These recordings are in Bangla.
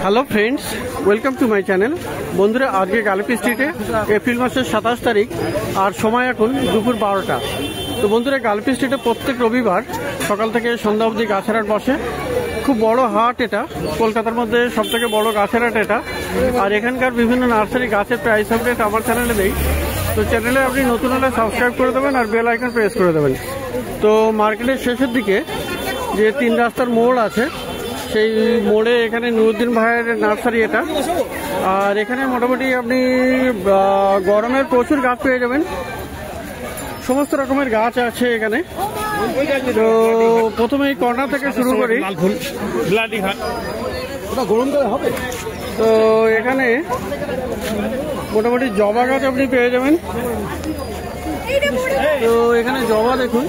Hello friends, welcome to my channel. বন্ধুরা, আজকে গালিপি স্ট্রিটে এপ্রিল মাসের 27 তারিখ আর সময় এখন দুপুর 12টা। তো বন্ধুরা, গালিপি স্ট্রিটে প্রত্যেক রবিবার সকাল থেকে সন্ধ্যা অবধি গাছের হাট বসে। খুব বড় হাট এটা, কলকাতার মধ্যে সবথেকে বড় গাছের হাট এটা। আর এখানকার বিভিন্ন নার্সারি গাছের প্রাইস আপডেট আমার চ্যানেলে দেই। তো চ্যানেলে আপনি নতুন হলে সাবস্ক্রাইব করে দেবেন আর বেল আইকন প্রেস করে দেবেন। তো মার্কেটের শেষের দিকে যে 3 রাস্তার মোড় আছে, সেই মোড়ে এখানে নুরুদ্দিন ভাইয়ের নার্সারি এটা। আর এখানে মোটামুটি আপনি গরমের প্রচুর গাছ পেয়ে যাবেন, সমস্ত রকমের গাছ আছে এখানে। তো প্রথমে এই কর্নার থেকে শুরু করি। তো এখানে মোটামুটি জবা গাছ আপনি পেয়ে যাবেন। তো এখানে জবা দেখুন,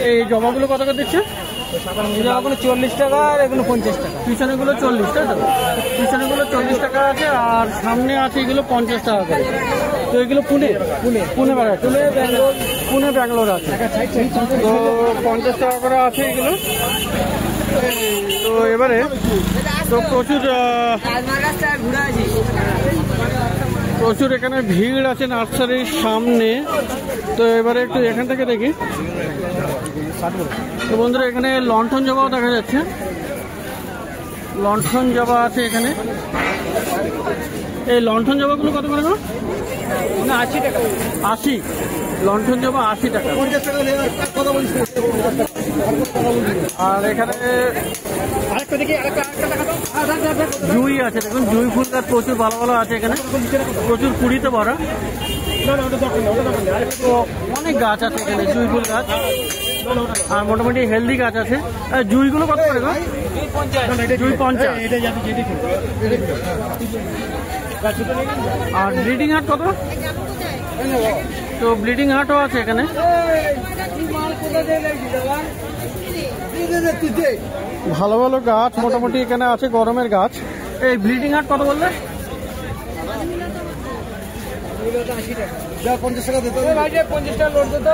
এই জবাগুলো কত করে দিচ্ছে? জবাগুলো 40 টাকা আর এগুলো 50 টাকা। পিছনেগুলো 40, তাই তো? পিছনেগুলো 40 টাকা আছে আর সামনে আছে এগুলো 50 টাকা করে। তো এগুলো পুনে ব্যাঙ্গালোর আছে। তো 50 টাকা করে আছে এগুলো। তো এবারে তো প্রচুর এখানে ভিড় আছে নার্সারির সামনে। তো এবারে একটু এখান থেকে দেখি। তো বন্ধুরা, এখানে লণ্ঠন জবাও দেখা যাচ্ছে। লণ্ঠন জবা আছে এখানে। এই লণ্ঠন জবাগুলো কত করে? 80 টাকা। 80? লণ্ঠন জবা 80 টাকা। আর এখানে জুঁই আছে, দেখুন জুঁই ফুল গাছ প্রচুর ভালো ভালো আছে এখানে, প্রচুর কুড়িতে ভরা। তো অনেক গাছ আছে এখানে, জুঁই ফুল গাছ আর মোটামুটি হেলদি গাছ আছে। জুঁইগুলো কত করে? জুঁই 50। আর ব্লিডিং হার্ট কত? তো ব্লিডিং হার্টও আছে এখানে। ভালো ভালো গাছ মোটামুটি এখানে আছে, গরমের গাছ। এই ব্লিডিং হার্ট কত বললে? 50 টাকা দিতে হবে। 50 টাকা লোড দিত।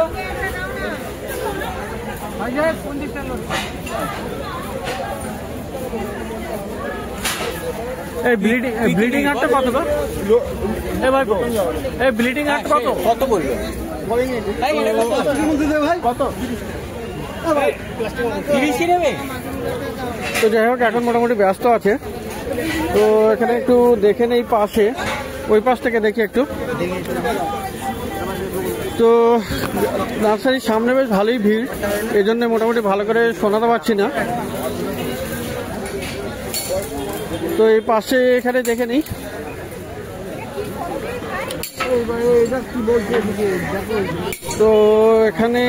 50 টাকা লোড। এই ব্লিডিং হার্টটা কত গো? এই ভাই, এই ব্লিডিং হার্ট কত বলবে? কত? 30 নেবে। তো যাই হোক, এখন মোটামুটি ব্যস্ত আছে। তো এখানে একটু দেখে নেই পাশে, ওই পাশ থেকে দেখি একটু। তো নার্সারির সামনে বেশ ভালোই ভিড়, এই জন্য মোটামুটি ভালো করে শোনাতে পারছি না। তো এই পাশে এখানে দেখে নিই। তো এখানে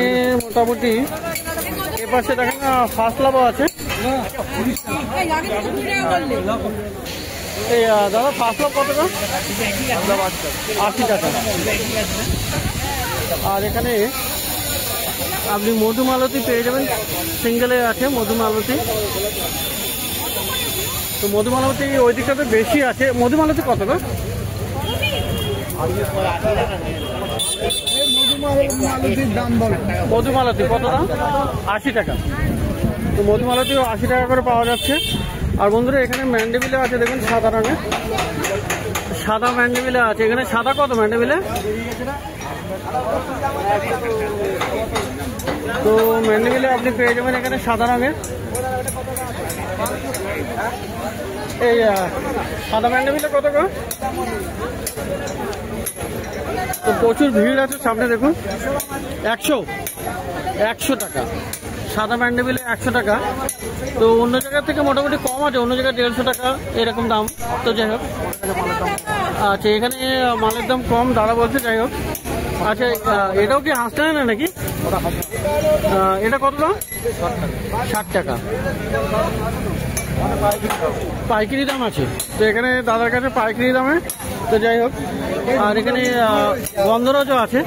মোটামুটি এ পাশে দেখেন না, ফার্স্ট লাভও আছে। এই দাদা, ফার্স্ট লাভ কত? 80 টাকা। আর এখানে আপনি মধুমালতী পেয়ে যাবেন, সিঙ্গেলে আছে মধুমালতী। তো মধুমালতী ওই দিকটাতে বেশি আছে। মধুমালতী কত গো? মধুমালতী কত দাম? 80 টাকা। তো মধুমালতীও 80 টাকা করে পাওয়া যাচ্ছে। আর বন্ধুরা, এখানে ম্যান্ডেভিলে আছে, দেখুন সাদা রঙের সাদা ম্যান্ডেভিলে আছে এখানে। সাদা কত ম্যান্ডেভিলে? তো ম্যান্ডেভিলে আপনি পেয়ে যাবেন এখানে সাদা রঙের। এই সাদা ম্যান্ডেভিলে কত গো? তো প্রচুর ভিড় আছে সামনে, দেখুন 100 টাকা সাদা ম্যান্ডেভিলে, 100 টাকা। তো অন্য জায়গা থেকে মোটামুটি কম আছে, অন্য জায়গায় 150 টাকা এরকম দাম। তো যাই হোক, আচ্ছা এখানে মালের দাম কম দাদা বলছে। যাই হোক, আচ্ছা এটাও কি হাসতে হয় না নাকি? এটা কত দাম? 60 টাকা পাইকারি দাম আছে। তো এখানে দাদার কাছে পাইকারি দামে। তো যাই হোক, আর এখানে গন্ধরাজও আছে।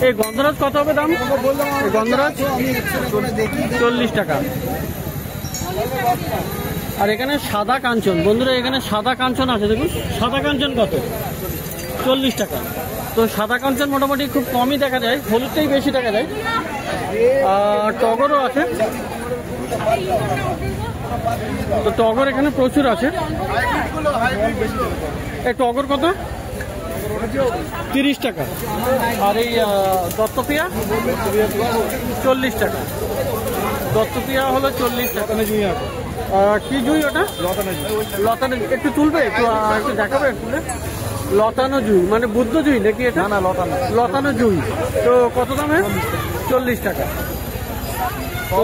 এই গন্ধরাজ কত হবে দাম? গন্ধরাজ 40 টাকা। আর এখানে সাদা কাঞ্চন, বন্ধুরা এখানে সাদা কাঞ্চন আছে, দেখুন সাদা কাঞ্চন কত? 40 টাকা। তো সাদা কাঞ্চন মোটামুটি খুব কমই দেখা যায়, হলুদটাই বেশি দেখা যায়। আর টগরও আছে, তো টগর এখানে প্রচুর আছে। এই টগর কত? 30 টাকা। আর এই দত্তপিয়া 40 টাকা। দত্তপিয়া হলো 40 টাকা। কি জুই ওটা? লতানো। একটু তুলবে, একটু দেখাবে তুলে। লতানো জুই মানে বুদ্ধ জুই নাকি এটা? না, লতানো জুই। তো কত দামে? 40 টাকা। তো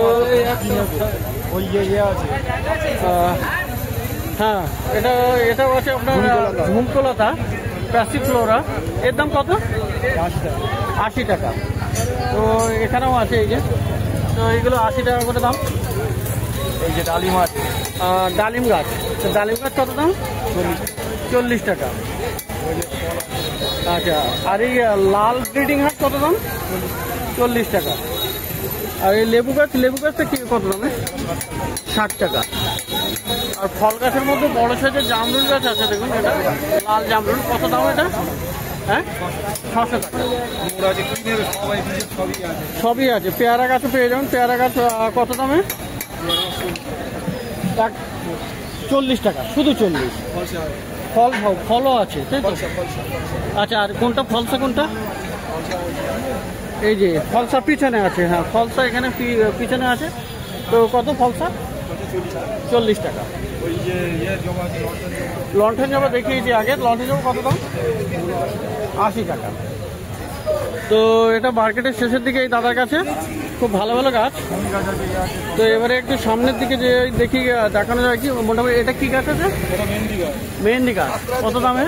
হ্যাঁ, এটাও আছে আপনার ঝুমকোলতা প্যাসিফ্লোরা। এর দাম কত? 80 টাকা। তো এখানেও আছে এই যে, তো এইগুলো 80 টাকা করে দাম। এই যে ডালিম আছে, ডালিম গাছ। তো ডালিম গাছ কত দাম? 40 টাকা। আচ্ছা, আর এই লাল ব্রিডিং হাট কত দাম? 40 টাকা। আর এই লেবু গাছটা কি কত দামে? 60 টাকা। আর ফল গাছের মধ্যে বড় সাইজের জামরুল গাছ আছে, দেখুন এটা লাল জামরুল। কত দাম এটা? হ্যাঁ, 600 টাকা। সবই আছে। পেয়ারা গাছও পেয়ে যাবেন। পেয়ারা গাছ কত দামে? 40 টাকা, শুধু 40। ফলও আছে, তাই তো? আচ্ছা, আর কোনটা ফলসা কোনটা? এই যে ফলসা পিছনে আছে। হ্যাঁ, ফলসা এখানে পিছনে আছে। তো কত ফলসা? 40 টাকা। লণ্ঠন জবা দেখিয়েছি আগে। লণ্ঠন জবা কত দাম? 80 টাকা। তো এটা মার্কেটের শেষের দিকে এই দাদার কাছে খুব ভালো ভালো গাছ। তো এবারে একটু সামনের দিকে যে দেখি দেখানো যায় কি মোটামুটি। এটা কি গাছ আছে? মেহেন্দি গাছ। কত দামে?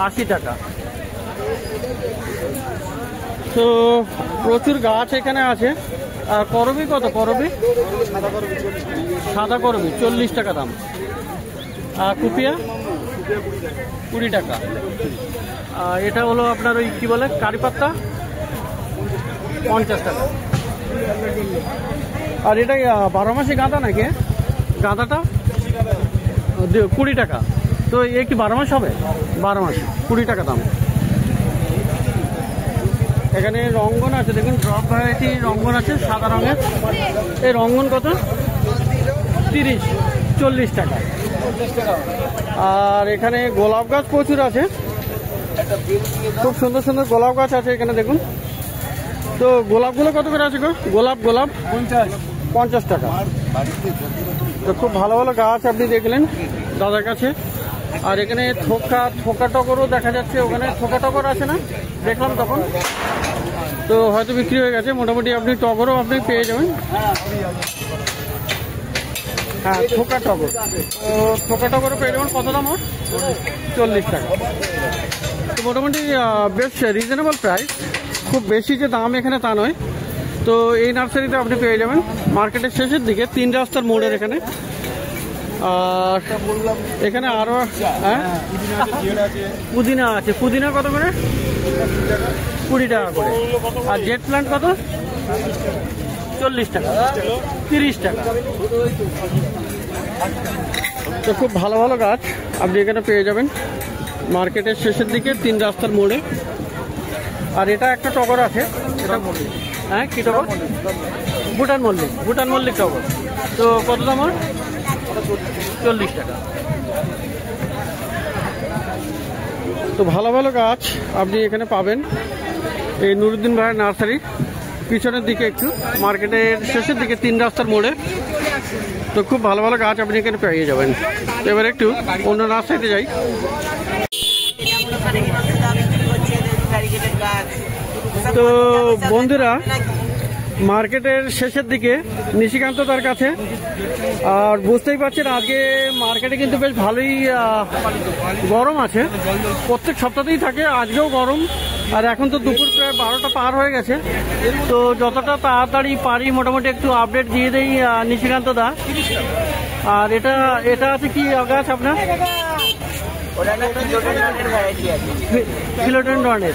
80 টাকা। তো প্রচুর গাছ এখানে আছে। আর করবি কত? করবি সাদা করবি 40 টাকা দাম। আর কুপিয়া 20 টাকা। এটা হলো আপনার ওই কি বলে কারি পাত্তা 50 টাকা। আর এটা 12 মাসি গাঁদা নাকি? গাঁদাটা 20 টাকা। তো এ কি 12 মাস হবে? 12 মাস 20 টাকা দাম। এখানে রঙ্গন আছে, দেখুন ড্রপ ভ্যারাইটি রঙ্গন আছে সাদা রঙের। এই রঙ্গন কত? 40 টাকা। আর এখানে গোলাপ গাছ প্রচুর আছে, খুব সুন্দর সুন্দর গোলাপ গাছ আছে এখানে দেখুন। তো গোলাপগুলো কত করে আছে গো? গোলাপ 50 টাকা। তো খুব ভালো ভালো গাছ আপনি দেখলেন দাদার কাছে। আর এখানে থোকা টগরও দেখা যাচ্ছে। ওখানে থোকা টগর আছে না, দেখলাম তখন। তো হয়তো বিক্রি হয়ে গেছে। মোটামুটি আপনি টগরও আপনি পেয়ে যাবেন। হ্যাঁ, থোকা টগর। তো থোকা টগরও পেয়ে যাবেন। কত দাম ওর? 40 টাকা। তো মোটামুটি বেশ রিজনেবল প্রাইস, খুব বেশি যে দাম এখানে তা নয়। তো এই নার্সারিতে আপনি পেয়ে যাবেন মার্কেটের শেষের দিকে 3 রাস্তার মোড়ের এখানে। আর এখানে আরো পুদিনা আছে। পুদিনা কত করে? 20 টাকা করে। আর জেট প্ল্যান্ট কত? 40 টাকা। 30 টাকা। তো খুব ভালো ভালো গাছ আপনি এখানে পেয়ে যাবেন মার্কেটের শেষের দিকে 3 রাস্তার মোড়ে। আর এটা একটা টগর আছে, এটা হ্যাঁ কি টগর? ভুটান মল্লিক টগর। তো কত দাম? 40 টাকা। তো ভালো ভালো গাছ আপনি এখানে পাবেন এই নুরুদ্দিন ভাইয়ের নার্সারি পিছনের দিকে, একটু মার্কেটের শেষের দিকে 3 রাস্তার মোড়ে। তো খুব ভালো ভালো গাছ আপনি এখানে পেয়ে যাবেন। এবার একটু অন্য নার্সারিতে যাই। তো বন্ধুরা, মার্কেটের শেষের দিকে নিশিকান্ত তার কাছে। আর বুঝতেই পারছেন আজকে মার্কেটে কিন্তু বেশ ভালোই গরম আছে। প্রত্যেক সপ্তাহতেই থাকে, আজকেও গরম। আর এখন তো দুপুর প্রায় 12টা পার হয়ে গেছে। তো যতটা তাড়াতাড়ি পারি মোটামুটি একটু আপডেট দিয়ে দেই নিশিকান্ত দা। আর এটা আছে কি গাছ আপনার? ফিলোডেন্ড্রনের।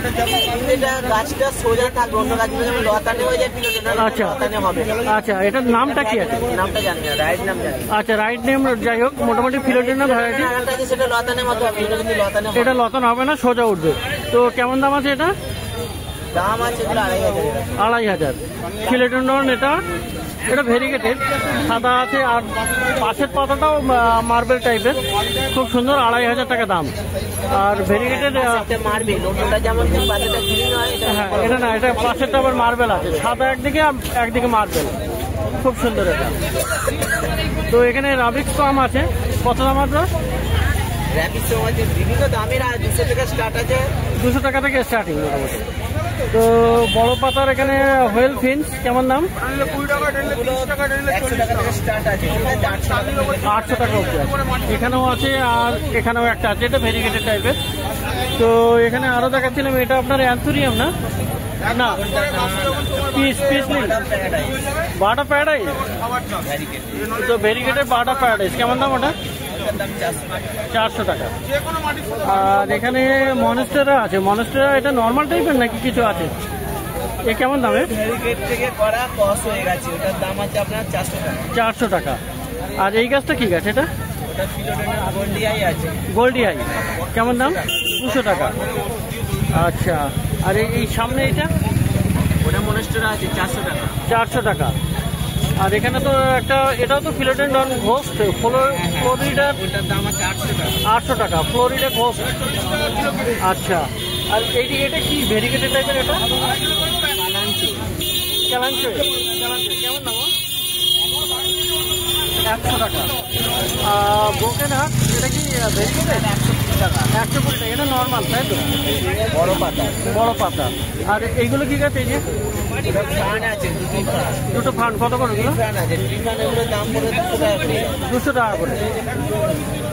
আচ্ছা, এটার নামটা কি আছে? আচ্ছা, রাইট নেম। যাই হোক, মোটামুটি ফিলোডেন্ড্রন ভ্যারাইটি। এটা লতান হবে না, সোজা উঠবে। তো কেমন দাম আছে এটা? দাম আছে 2,500। ফিলেডেন্ডন এটা ভেরিগেটেড, সাদা আছে আর পাশের পাতাটাও মার্বেল টাইপের, খুব সুন্দর, 2,500 টাকা দাম। আর ভেরিগেটেড মার্বেল, ওটা যেমন পাতাটা গ্রিন হয়, হ্যাঁ এটা না, এটা পাশেরটা আবার মার্বেল আছে, সাদা একদিকে মার্বেল, খুব সুন্দর এটা। তো এখানে রাবিক্স পাম আছে, কত দাম আছে? র‍্যাপিক্স আছে বিভিন্ন দামের, আর 200 টাকা স্টার্ট আছে, 200 টাকা থেকে স্টার্টিং মোটামুটি। তো বড় পাতার এখানে হোয়েল ফিন্স কেমন দাম? 100 টাকা থেকে স্টার্ট আছে, 800 টাকা অবধি আছে। এখানেও আছে আর এখানেও একটা আছে, এটা ভেরিগেটেড টাইপের। তো এখানে আরো দেখাচ্ছিলাম, এটা আপনার অ্যান্থুরিয়াম না? না, পিস বাটা প্যারাডাইস। তো ভেরিগেটেড বাটা প্যারাডাইস কেমন দাম ওটা? 400 টাকা। আর এখানে মনস্টেরা আছে, মনস্টেরা এটা নর্মাল টাইপের নাকি কিছু আছে? এ কেমন দামে? ভেরিগেট থেকে করা কস হয়ে গেছে, ওটার দাম আছে আপনার 400 টাকা। 400 টাকা। আর এই গাছটা কি গাছ এটা? ওটা ফিলোডেন্ডন গোল্ডি আই আছে। গোল্ডি আই কেমন দাম? 200 টাকা। আচ্ছা, আর এই সামনে এটা? ওটা মনস্টেরা আছে 400 টাকা। 400 টাকা। আর এখানে তো একটা, এটাও তো ফিলোডেন্ডন ঘোস্ট, ফ্লোরিডা, ওটার দাম আছে 800 টাকা। 800 টাকা, ফ্লোরিডা ঘোস্ট। আচ্ছা, আর এটা কি ভেরিগেটেড টাইপের? এটা ক্যালাঞ্চো কেমন দাম? 100 টাকা। ব্রোকেন হার্ট এটা কি ভেরিগেটেড? 120 টাকা। 120 টাকা, এটা নর্মাল তাই তো? বড় পাতা। বড় পাতা। আর এইগুলো কি গাছ? এই যে ফান আছে, দুটো ফান কত করে? ফান আছে, ফান, এগুলোর দাম পড়ে 200 টাকা করে। 200 টাকা করে।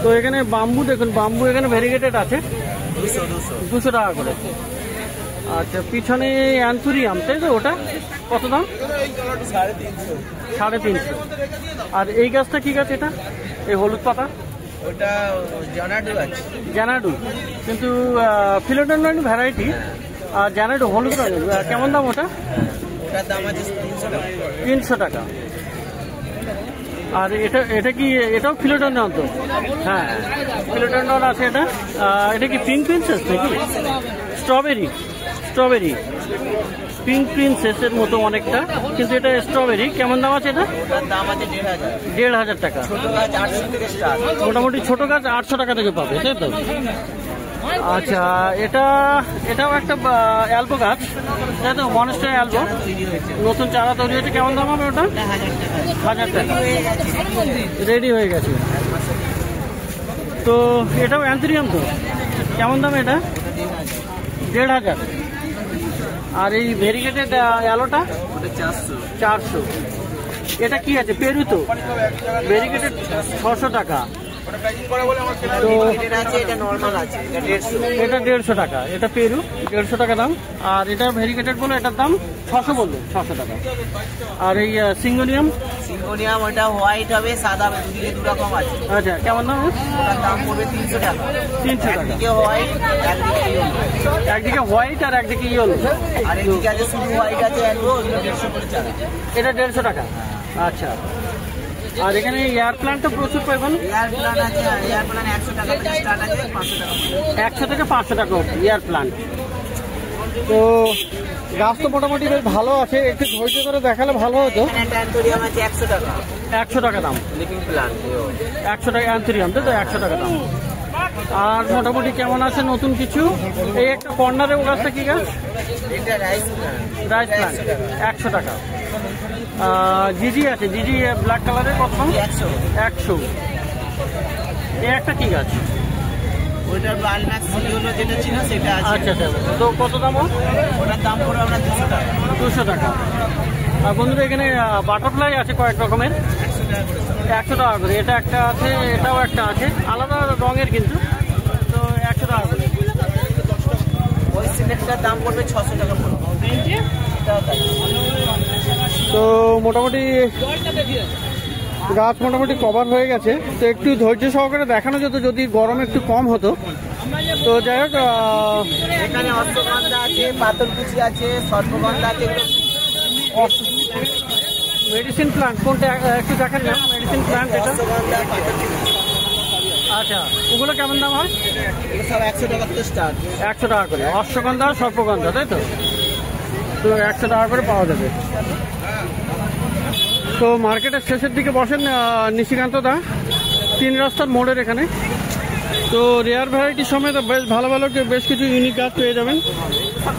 তো এখানে বাম্বু দেখুন, বাম্বু এখানে ভেরিগেটেড আছে, 200 টাকা করে। আচ্ছা, পিছনে অ্যান্থুরিয়াম তাই তো, ওটা কত দাম? 350। আর এই গাছটা কি গাছ এটা? এই হলুদ পাতা, ওটা জানাডু আছে। জানাডু, কিন্তু ফিলোডেন্ডন ভ্যারাইটি। আর জানাডু হলুদ রঙের, কেমন দাম ওটা? ওটার দাম আছে 300 টাকা। 300 টাকা। আর এটা কি, এটাও ফিলোডেন্ডন তো? হ্যাঁ, ফিলোডেন্ডন আছে এটা। এটা কি পিঙ্ক প্রিন্সেস নাকি? স্ট্রবেরি পিঙ্ক প্রিন্সেসের মতো অনেকটা, কিন্তু এটা স্ট্রবেরি। কেমন দাম আছে এটা? ওটার দাম আছে 1,500। 1,500 টাকা। ছোট গাছ 800 থেকে স্টার্ট। মোটামুটি ছোট গাছ 800 টাকা থেকে পাবে তাই তো? আচ্ছা, এটাও একটা অ্যালবো গাছ তাই তো? মনস্টার অ্যালবো, নতুন চারা তৈরি হয়েছে। কেমন দাম হবে ওটা? 1000 টাকা। রেডি হয়ে গেছে। তো এটাও অ্যান্থুরিয়াম তো, কেমন দাম এটা? 1,500। আর এই ভেরিগেটেড অ্যালোটা? 400। এটা কি আছে? পেরু তো? ভেরিগেটেড 600 টাকা। তো এটা নরমাল আছে, এটা 150 টাকা। এটা পেরু, 150 টাকা দাম। আর এটা ভেরিগেটেড বলে, এটার দাম 600 বললো, 600 টাকা। আর এই সিঙ্গোনিয়াম? ওটা হোয়াইট হবে, সাদা, দুদিকে 2 রকম আছে। আচ্ছা, কেমন দাম? ওটার দাম পড়বে 300 টাকা। 300 টাকা। একদিকে হোয়াইট, একদিকে ইয়েলো। একদিকে হোয়াইট আর একদিকে ইয়েলো। আর এদিকে আছে শুধু হোয়াইট আছে, 150 করে চারা। এটা 150 টাকা। আচ্ছা, আর এখানে এয়ার প্ল্যান্টটা প্রচুর পাবেন। এয়ার প্ল্যান্ট আছে, এয়ার প্ল্যান্ট 100 টাকা থেকে স্টার্ট আছে, 500 টাকা। 100 থেকে 500 টাকা এয়ার প্ল্যান্ট। তো গাছ তো মোটামুটি বেশ ভালো আছে, একটু ধৈর্য করে দেখালে ভালো হতো। একটা অ্যান্থোরিয়াম আছে 100 টাকা। 100 টাকা দাম। লিভিং প্ল্যান্ট 100 টাকা অ্যান্থুরিয়াম তো 100 টাকা দাম। আর মোটামুটি কেমন আছে নতুন কিছু? এই একটা কর্নারে, ও গাছটা কি গাছ? এটা রাইস প্ল্যান্ট। রাইস প্ল্যান্ট 100 টাকা। জিজি আছে, জিজি ব্ল্যাক কালারের কত দাম? 100। এই একটা কি গাছ? ওইটার বালম্যাক্স সিলিওলো যেটা ছিল সেটা আছে। আচ্ছা আচ্ছা, তো কত দাম? ওটার দাম পড়বে আপনার 200 টাকা। 200 টাকা। আর বন্ধুরা এখানে বাটারফ্লাই আছে কয়েক রকমের, 100 টাকা করে। এটা একটা আছে, এটাও একটা আছে, আলাদা রঙের কিন্তু। তো 100 টাকা করে। ওই সিলেক্টটার দাম পড়বে 600 টাকা পড়বে। তো মোটামুটি গাছ মোটামুটি কভার হয়ে গেছে। তো একটু ধৈর্য সহকারে দেখানো যেত যদি গরম একটু কম হতো। তো যাই হোক, এখানে অশ্বগন্ধা আছে, পাথরকুচি আছে, সর্পগন্ধা আছে। মেডিসিন প্লান্ট কোনটা একটু দেখেন না? মেডিসিন প্লান্ট এটা। অশ্বগন্ধা, পাথরকুচি। আচ্ছা, ওগুলো কেমন দাম হয়? এগুলো সব 100 টাকা থেকে স্টার্ট। 100 টাকা করে। অশ্বগন্ধা, সর্পগন্ধা তাই তো? তো 100 টাকা করে পাওয়া যাবে। তো মার্কেটের শেষের দিকে বসেন নিশিকান্ত দা, 3 রাস্তার মোড়ের এখানে। তো রেয়ার ভ্যারাইটি সমেত বেশ ভালো ভালো বেশ কিছু ইউনিক গাছ পেয়ে যাবেন।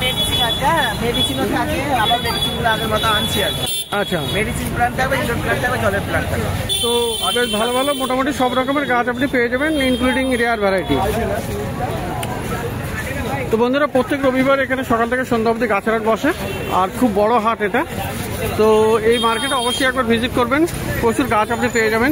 মেডিসিন আছে, মেডিসিনও থাকে, আবার মেডিসিনগুলো আগের মতো আনছি আর কি। আচ্ছা, মেডিসিন প্ল্যান্ট থাকবে, ইনডোর প্ল্যান্ট থাকবে, জলের প্ল্যান্ট থাকবে। তো বেশ ভালো ভালো মোটামুটি সব রকমের গাছ আপনি পেয়ে যাবেন, ইনক্লুডিং রেয়ার ভ্যারাইটি। তো বন্ধুরা, প্রত্যেক রবিবার এখানে সকাল থেকে সন্ধ্যা অবধি গাছের হাট বসে, আর খুব বড় হাট এটা। তো এই মার্কেটে অবশ্যই একবার ভিজিট করবেন, প্রচুর গাছ আপনি পেয়ে যাবেন।